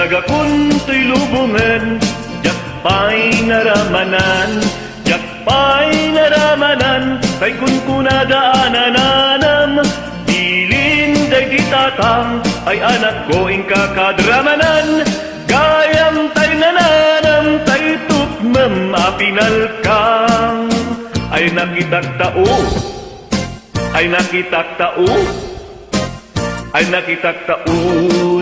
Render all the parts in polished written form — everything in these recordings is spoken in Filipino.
Nabayaga kunto'y lubungan, jakpay naramanan, jakpay naramanan, kay kun kunadaanananam, dilin day ditatang, ay anak ko ingka kadramanan, gayam tay nananam, tay tupmam apinalkang, ay nakitak tao, ay nakitak tao, ay nakitak tao,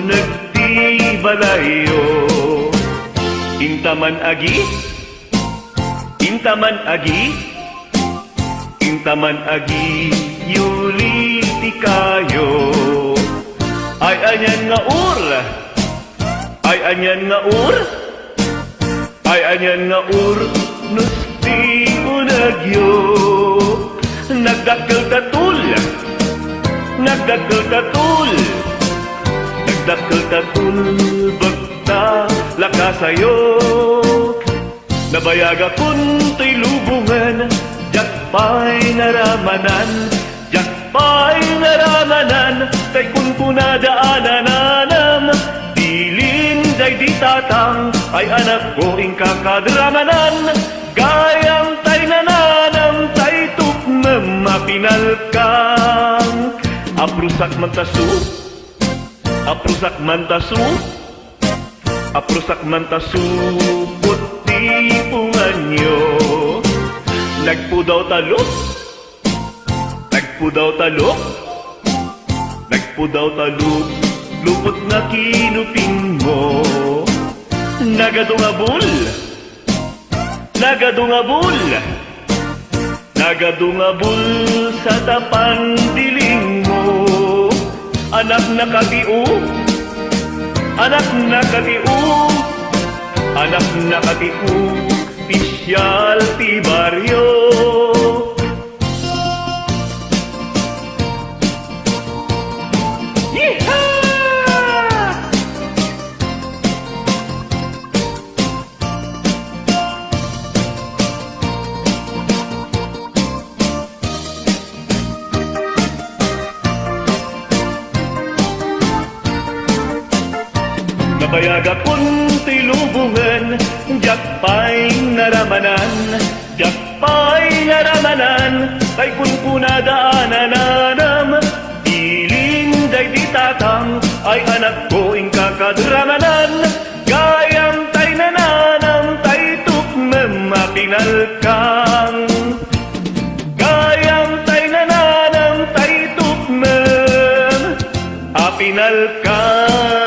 nagtibalayo. Intaman agi, intaman agi, intaman agi, yuliti kayo. Ay anyan nga ur, ay anyan nga ur, ay anyan nga ur, nusti unagyo. Nagdakkel tatul, nagdakkel tatul, nagdakkel tatul, bagta lakasayo. Nabayaga kunto'y lubungan, jakpay naramanan, jakpay naramanan, kay kun kunadaanananam, dilin day ditatang, ay anak ko ingka kadramanan, gayam tay nananam, tay tupmam mapinalkang, aprusak mantasu, aprusak mantasu, aprusak mantasu, puti punganyo. Nagpudaw talok, nagpudaw talok, nagpudaw talok, lupot na kinuping mo. Nagadungabul, nagadungabul, nagadungabul sa tapan diling mo. Anak na katiu, anak na katiu, anak na katiu, pisyal ti baryo. Nabayaga kunto'y lubungan, jakpay naramanan, jakpay naramanan, kay kun kunadaanananam, dilin day ditatang, ay anak ko ingka kadramanan, gayam tay nananam, tay tupmam mapinalkang, gayam tay nananam, tay tupmam apinalkang.